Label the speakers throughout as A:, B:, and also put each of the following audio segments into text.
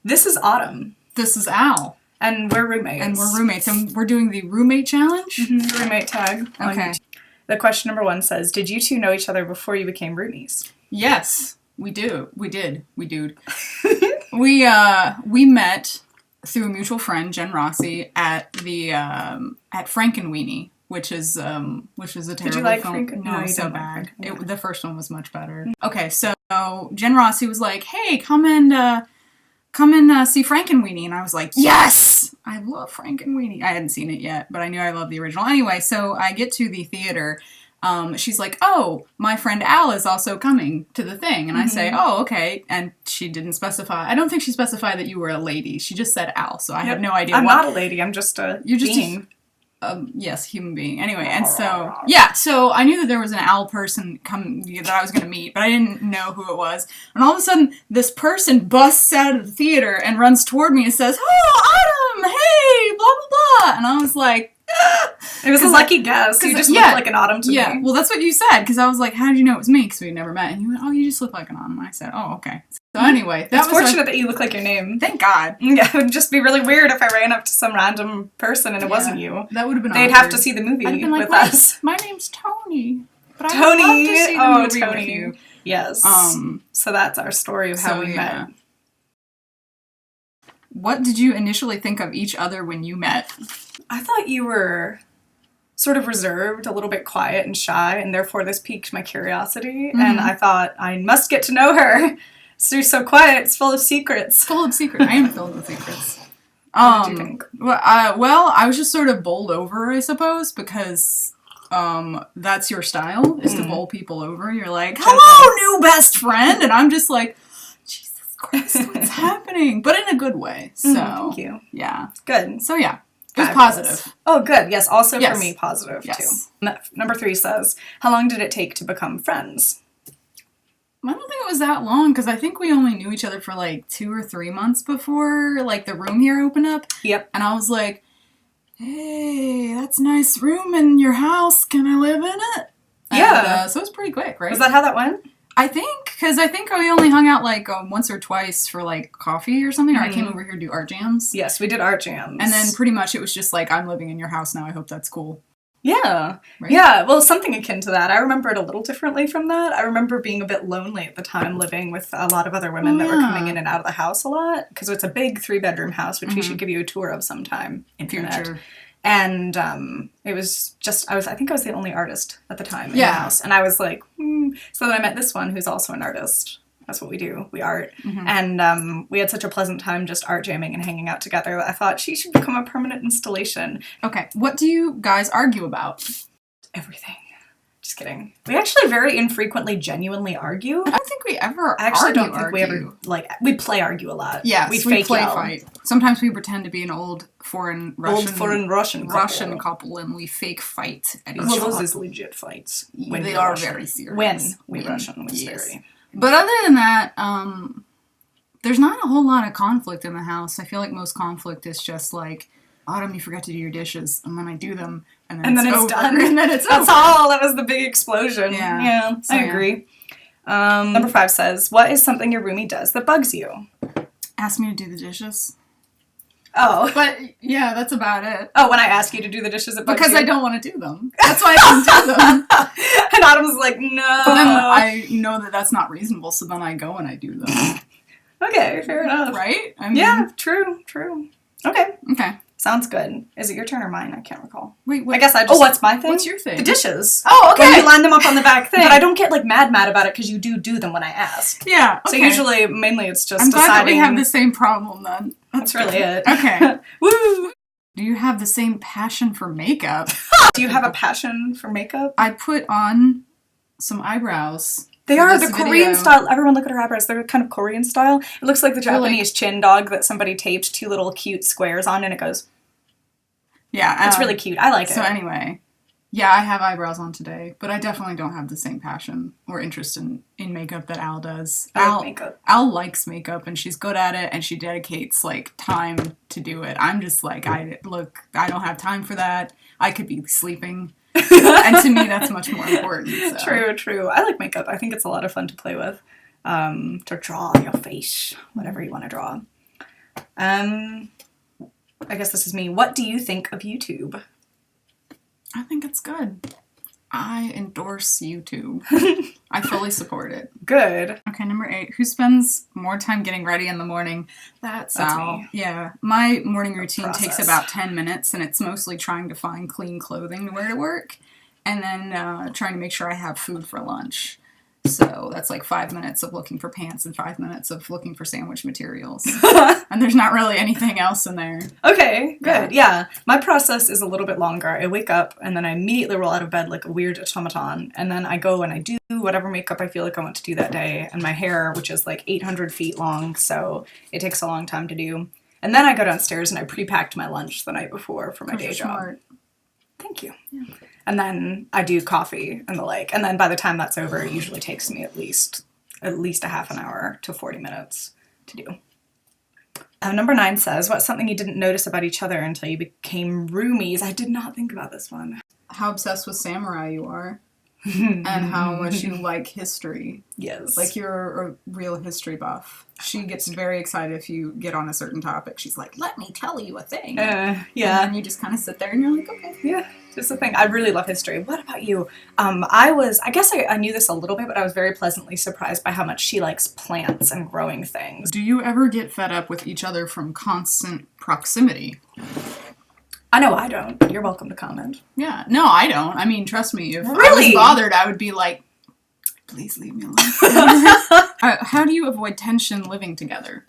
A: This is Autumn.
B: This is Al.
A: And we're roommates.
B: And we're doing the roommate challenge?
A: Mm-hmm. Roommate tag.
B: Okay.
A: The question number 1 says, did you two know each other before you became roomies?
B: Yes, we do. We did. We met through a mutual friend, Jen Rossi, at the at Frankenweenie, which is a terrible
A: Did you like
B: film.
A: Franken?
B: No,
A: you
B: so
A: didn't
B: bad.
A: Like
B: The first one was much better. Okay, so Jen Rossi was like, "Hey, come and see Frankenweenie," and I was like, "Yes, I love Frankenweenie." I hadn't seen it yet, but I knew I loved the original. Anyway, so I get to the theater. She's like, "Oh, my friend Al is also coming to the thing," and I say, "Oh, okay." And she didn't specify. I don't think she specified that you were a lady. She just said Al, so I have no idea.
A: I'm not a lady. I'm just a being.
B: Yes, human being. Anyway, and so I knew that there was an Al person that I was going to meet, but I didn't know who it was. And all of a sudden, this person busts out of the theater and runs toward me and says, "Oh, Autumn! Hey, blah, blah, blah." And I was like,
A: It was a lucky guess. You just looked like an Autumn to me.
B: Yeah, well, that's what you said, because I was like, how did you know it was me? Because we'd never met. And you went, "Oh, you just look like an Autumn." And I said, "Oh, okay." So anyway,
A: it's fortunate that you look like your name.
B: Thank God.
A: Yeah, it would just be really weird if I ran up to some random person and it wasn't you.
B: That would have been
A: They'd
B: awkward.
A: have to see the movie with us.
B: My name's Tony. But
A: Tony!
B: I would love to see the movie
A: Tony.
B: with you.
A: Yes. So that's our story of how we met.
B: What did you initially think of each other when you met?
A: I thought you were sort of reserved, a little bit quiet and shy, and therefore this piqued my curiosity. Mm-hmm. And I thought, I must get to know her. She's so quiet, it's full of secrets.
B: I am filled with secrets.
A: What did you think?
B: Well, I was just sort of bowled over, I suppose, because that's your style, is to bowl people over. You're like, "Hello, new best friend!" And I'm just like, Jesus Christ, what's happening? But in a good way. So,
A: thank you.
B: Yeah.
A: Good.
B: So, yeah. It was positive.
A: Oh, good. Yes, also for me, positive, too. Number 3 says, how long did it take to become friends?
B: I don't think it was that long, because I think we only knew each other for, 2 or 3 months before, the room here opened up.
A: Yep.
B: And I was like, "Hey, that's a nice room in your house. Can I live in it?"
A: Yeah.
B: And, so it was pretty quick, right?
A: Was that how that went?
B: I think, because I think we only hung out, once or twice for, coffee or something, or I came over here to do art jams.
A: Yes, we did art jams.
B: And then pretty much it was just "I'm living in your house now, I hope that's cool."
A: Yeah. Right? Yeah, well, something akin to that. I remember it a little differently from that. I remember being a bit lonely at the time, living with a lot of other women that were coming in and out of the house a lot, because it's a big 3-bedroom house, which we should give you a tour of sometime in future. And it was just, I think I was the only artist at the time in the house. And I was like, So then I met this one who's also an artist. That's what we do. We art. Mm-hmm. And we had such a pleasant time just art jamming and hanging out together that I thought she should become a permanent installation.
B: Okay. What do you guys argue about?
A: Everything. Just kidding. We actually very infrequently genuinely argue.
B: I don't think we ever
A: I actually don't think we ever, we play argue a lot.
B: Yes,
A: we
B: fake play fight. Sometimes we pretend to be an old foreign Russian couple and we fake fight at each other.
A: Well, those is legit fights.
B: When they are Russian. Very serious.
A: When we Russian was very.
B: But other than that, there's not a whole lot of conflict in the house. I feel like most conflict is just "Autumn, you forgot to do your dishes," and then I do them, and then it's done.
A: And then it's That's all. That was the big explosion. Yeah, I agree. Number 5 says, what is something your roomie does that bugs you?
B: Ask me to do the dishes.
A: Oh.
B: But, yeah, that's about it.
A: Oh, when I ask you to do the dishes, it bugs
B: because
A: you?
B: I don't want to do them. That's why I don't do them.
A: And Autumn's like, no.
B: But then I know that that's not reasonable, so then I go and I do them.
A: Okay, fair enough.
B: Right?
A: Yeah, true. Okay. Sounds good. Is it your turn or mine? I can't recall.
B: Wait,
A: I guess I just... Oh, what's my thing?
B: What's your thing?
A: The dishes.
B: Oh, okay.
A: When you line them up on the back thing. But I don't get, mad about it because you do them when I ask.
B: Yeah, okay.
A: So usually, mainly it's just
B: I'm
A: deciding...
B: glad that we have the same problem, then.
A: That's really it.
B: Okay.
A: Woo!
B: Do you have the same passion for makeup?
A: Do you have a passion for makeup?
B: I put on some eyebrows.
A: They are the Korean style. Everyone look at her eyebrows. They're kind of Korean style. It looks like the Japanese chin dog that somebody taped 2 little cute squares on and it goes... Yeah, it's really cute. I like it.
B: So anyway, yeah, I have eyebrows on today, but I definitely don't have the same passion or interest in makeup that Al does. Al likes makeup and she's good at it and she dedicates time to do it. I'm just I don't have time for that. I could be sleeping. And to me, that's much more important. So.
A: True. I like makeup. I think it's a lot of fun to play with. To draw your face, whatever you want to draw. I guess this is me. What do you think of YouTube?
B: I think it's good. I endorse YouTube. I fully support it.
A: Good.
B: Okay, number 8. Who spends more time getting ready in the morning? That's Al.
A: me.
B: Yeah. My morning routine takes about 10 minutes, and it's mostly trying to find clean clothing to wear to work, and then trying to make sure I have food for lunch. So that's like 5 minutes of looking for pants and 5 minutes of looking for sandwich materials. And there's not really anything else in there.
A: Okay, good. Yeah. My process is a little bit longer. I wake up and then I immediately roll out of bed like a weird automaton. And then I go and I do whatever makeup I feel like I want to do that day. And my hair, which is like 800 feet long, so it takes a long time to do. And then I go downstairs and I pre-packed my lunch the night before for my day job.
B: Smart.
A: Thank you. Yeah. And then I do coffee and the like. And then by the time that's over, it usually takes me at least a half an hour to 40 minutes to do. Number 9 says, what's something you didn't notice about each other until you became roomies? I did not think about this one.
B: How obsessed with samurai you are. And how much you like history.
A: Yes.
B: Like you're a real history buff. She gets very excited if you get on a certain topic. She's like, let me tell you a thing.
A: Yeah.
B: And then you just kind of sit there and you're like, okay.
A: Yeah, just the thing. I really love history. What about you? I guess I knew this a little bit, but I was very pleasantly surprised by how much she likes plants and growing things.
B: Do you ever get fed up with each other from constant proximity?
A: I know I don't. You're welcome to comment.
B: Yeah. No, I don't. I mean, trust me. If
A: Really?
B: I was bothered, I would be like, please leave me alone. How do you avoid tension living together?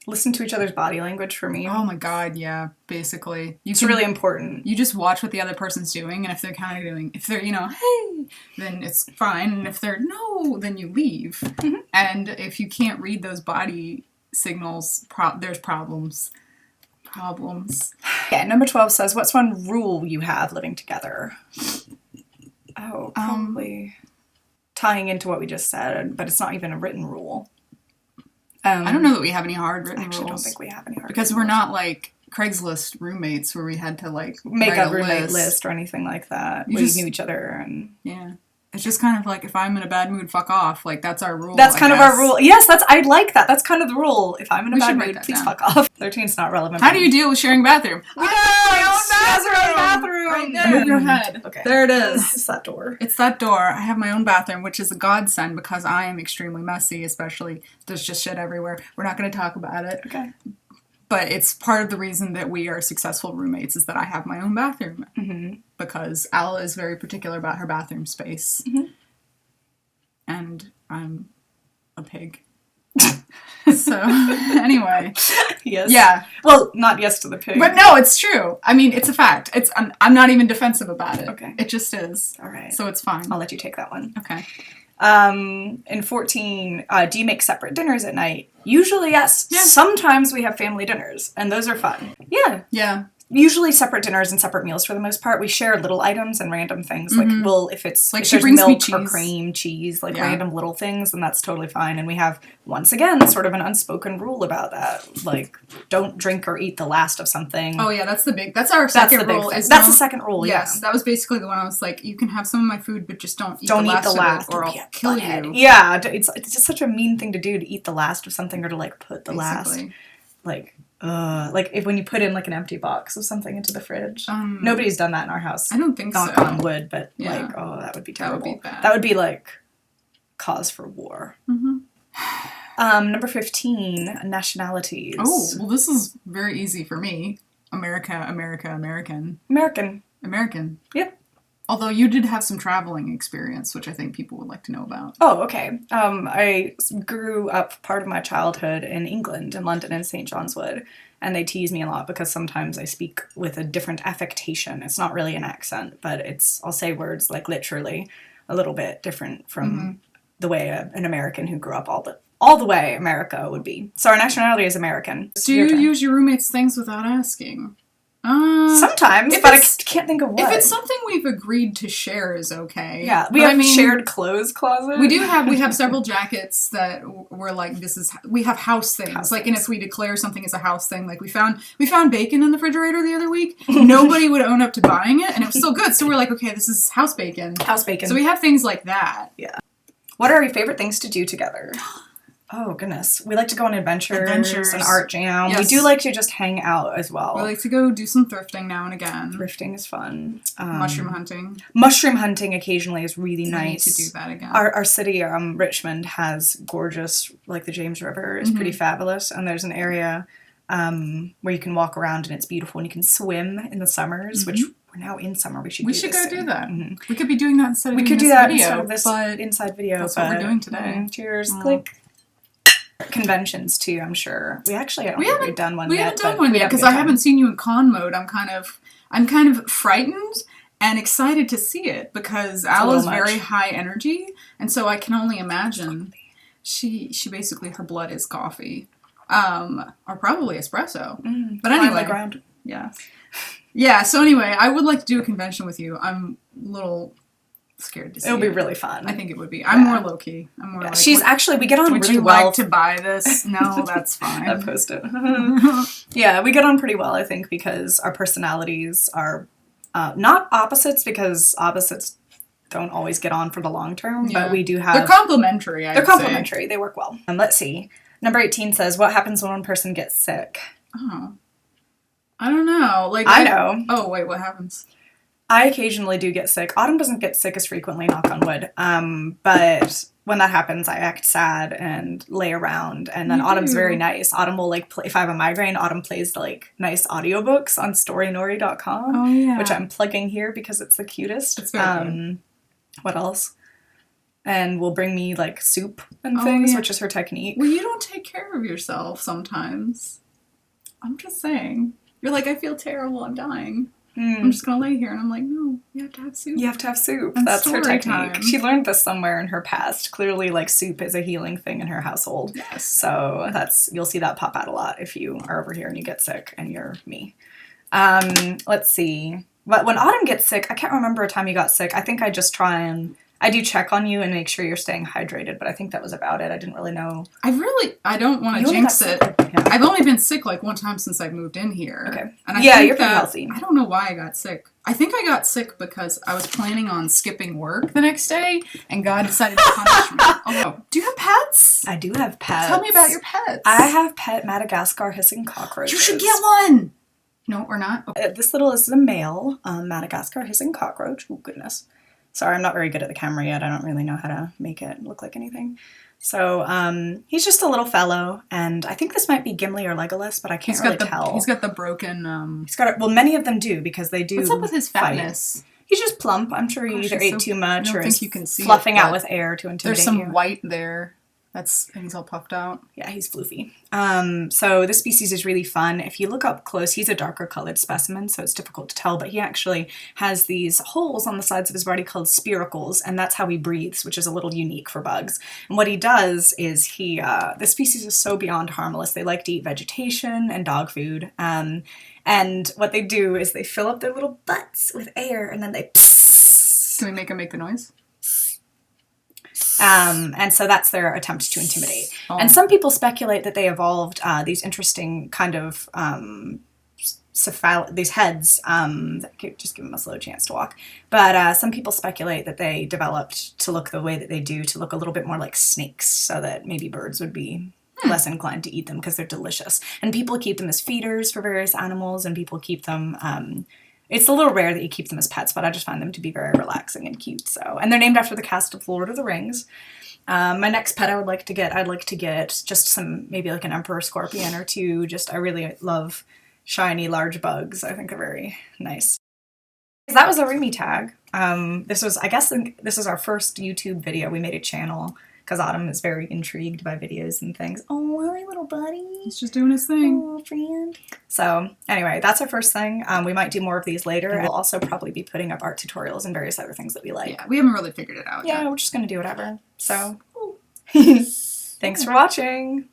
A: Listen to each other's body language for me.
B: Oh my god, yeah, basically.
A: It's really important.
B: You just watch what the other person's doing, and if they're kind of doing, if they're, hey, then it's fine, and if they're no, then you leave. Mm-hmm. And if you can't read those body signals, there's problems.
A: Yeah, number 12 says, what's one rule you have living together? Oh, probably tying into what we just said, but it's not even a written rule.
B: I don't know that we have any hard written rules.
A: I don't think we have any hard
B: because we're not like Craigslist roommates where we had to like
A: make a roommate list or anything like that. We knew each other and
B: yeah. It's just kind of like, if I'm in a bad mood, fuck off. Like, that's our rule.
A: That's kind of our rule. Yes, I like that. That's kind of the rule. If I'm in a bad mood, please fuck off. 13's not relevant.
B: How do you deal with sharing a bathroom?
A: We have our own bathroom.
B: Right there. Move your head.
A: Okay.
B: There it is.
A: It's that door.
B: It's that door. I have my own bathroom, which is a godsend because I am extremely messy, especially there's just shit everywhere. We're not going to talk about it.
A: Okay.
B: But it's part of the reason that we are successful roommates is that I have my own bathroom. Mm-hmm. Because Al is very particular about her bathroom space. Mm-hmm. And I'm a pig. So, anyway.
A: Yes.
B: Yeah.
A: Well, not yes to the pig.
B: But no, it's true. I mean, it's a fact. I'm not even defensive about it.
A: Okay.
B: It just is.
A: All right.
B: So it's fine.
A: I'll let you take that one.
B: Okay.
A: In 14, do you make separate dinners at night? Usually, yes.
B: Yeah.
A: Sometimes we have family dinners, and those are fun. Yeah.
B: Yeah.
A: Usually separate dinners and separate meals for the most part. We share little items and random things. Mm-hmm. Like, if it's
B: like
A: if
B: she
A: there's
B: brings
A: milk
B: me cheese.
A: or cream, cheese, like random little things, then that's totally fine. And we have, once again, sort of an unspoken rule about that. Like, don't drink or eat the last of something.
B: Oh yeah, that's our second rule.
A: That's the second rule,
B: yes, that was basically the one I was like, you can have some of my food, but just don't eat the last of it, or I'll kill you.
A: Yeah, it's just such a mean thing to do, to eat the last of something, or to like put the last, like when you put in like an empty box of something into the fridge. Nobody's done that in our house.
B: I don't think
A: so. Knock on wood, but that would be terrible.
B: That would be bad.
A: That would be like cause for war. Mm-hmm. Number 15, nationalities.
B: Oh, well, this is very easy for me. American.
A: Yep.
B: Although you did have some traveling experience, which I think people would like to know about.
A: Oh, okay. I grew up part of my childhood in England, in London and St. John's Wood, and they tease me a lot because sometimes I speak with a different affectation. It's not really an accent, but I'll say words like literally a little bit different from the way an American who grew up all the way America would be. So our nationality is American.
B: Do you use your roommate's things without asking?
A: Sometimes, but I can't think of what.
B: If it's something we've agreed to share is okay.
A: Yeah, we have shared clothes closet.
B: We have several jackets that we're like, we have house things. And if we declare something as a house thing, like we found bacon in the refrigerator the other week, nobody would own up to buying it, and it was still good. So we're like, okay, this is house bacon.
A: House bacon.
B: So we have things like that.
A: Yeah. What are your favorite things to do together? Oh, goodness. We like to go on adventures and art jam. Yes. We do like to just hang out as well.
B: We like to go do some thrifting now and again.
A: Thrifting is fun.
B: Mushroom hunting.
A: Mushroom hunting occasionally is really nice.
B: We need to do that again.
A: Our city, Richmond, has gorgeous, like the James River is pretty fabulous. And there's an area where you can walk around and it's beautiful. And you can swim in the summers, which we're now in summer. We should go do that.
B: We could be doing that instead of
A: doing this video. Instead of this inside video.
B: That's what we're doing today.
A: Cheers. Click. Conventions too, I'm sure. We actually I don't think we've done one yet.
B: We haven't done one yet because I haven't seen you in con mode. I'm kind of frightened and excited to see it because Al is very high energy, and so I can only imagine she basically her blood is coffee, or probably espresso. But anyway, yeah. So anyway, I would like to do a convention with you. I'm a little scared to see.
A: It'll be really fun.
B: I think it would be. I'm more low key. I'm more like.
A: She's actually we get on
B: would
A: really
B: you
A: well.
B: Like to buy this? No, that's fine.
A: I post it. Yeah, we get on pretty well. I think because our personalities are not opposites because opposites don't always get on for the long term. Yeah. But we do have.
B: They're complementary.
A: They're complementary. They work well. Let's see. Number 18 says, "What happens when one person gets sick?"
B: Oh, I don't know. Like
A: I know.
B: Oh wait, what happens?
A: I occasionally do get sick. Autumn doesn't get sick as frequently, knock on wood. But when that happens, I act sad and lay around. And then Autumn's very nice. Autumn will play, if I have a migraine, Autumn plays nice audiobooks on storynori.com.
B: Oh, yeah.
A: Which I'm plugging here because it's the cutest.
B: It's very good.
A: What else? And will bring me soup and things, which is her technique.
B: Well, you don't take care of yourself sometimes. I'm just saying. You're like, I feel terrible. I'm dying. I'm just going to lay here. And I'm like, no, you have to have soup.
A: You have to have soup.
B: And
A: that's her technique.
B: Time.
A: She learned this somewhere in her past. Clearly, soup is a healing thing in her household.
B: Yes.
A: So you'll see that pop out a lot if you are over here and you get sick and you're me. Let's see. But when Autumn gets sick, I can't remember a time you got sick. I think I just I do check on you and make sure you're staying hydrated, but I think that was about it. I didn't really know.
B: I don't want to jinx it. Yeah. I've only been sick one time since I moved in here.
A: Okay.
B: And
A: you're pretty healthy.
B: I don't know why I got sick. I think I got sick because I was planning on skipping work the next day, and God decided to punish me. Oh, do you have pets?
A: I do have pets.
B: Tell me about your pets.
A: I have pet Madagascar hissing cockroaches.
B: You should get one! No, or not?
A: Okay. This is a male Madagascar hissing cockroach. Oh, goodness. Sorry, I'm not very good at the camera yet. I don't really know how to make it look like anything. So, he's just a little fellow, and I think this might be Gimli or Legolas, but I can't really tell.
B: He's got the broken,
A: Well, many of them do, because they do.
B: What's up with his fatness?
A: Fight. He's just plump. I'm sure he either ate too much or is
B: you can see
A: fluffing out with air to intimidate
B: you. There's some
A: you.
B: white there. And he's all puffed out.
A: Yeah, he's floofy. So this species is really fun. If you look up close, he's a darker colored specimen, so it's difficult to tell, but he actually has these holes on the sides of his body called spiracles, and that's how he breathes, which is a little unique for bugs. And what he does is this species is so beyond harmless. They like to eat vegetation and dog food. And what they do is they fill up their little butts with air, and then they psss.
B: Can we make him make the noise?
A: And so that's their attempt to intimidate. Oh. And some people speculate that they evolved these interesting kind of these heads that could just give them a slow chance to walk. But some people speculate that they developed to look the way that they do, to look a little bit more like snakes, so that maybe birds would be less inclined to eat them because they're delicious. And people keep them as feeders for various animals, and people keep them... it's a little rare that you keep them as pets, but I just find them to be very relaxing and cute. And they're named after the cast of Lord of the Rings. My next pet I'd like to get just maybe an emperor scorpion or two. I really love shiny, large bugs. I think they're very nice. That was a Remy tag. This is our first YouTube video. We made a channel because Autumn is very intrigued by videos and things. Oh, hi, little buddy.
B: He's just doing his thing.
A: Oh, friend. So, anyway, that's our first thing. We might do more of these later. We'll also probably be putting up art tutorials and various other things that we like.
B: Yeah, we haven't really figured it out yet.
A: Yeah, we're just going to do whatever. So, thanks for watching.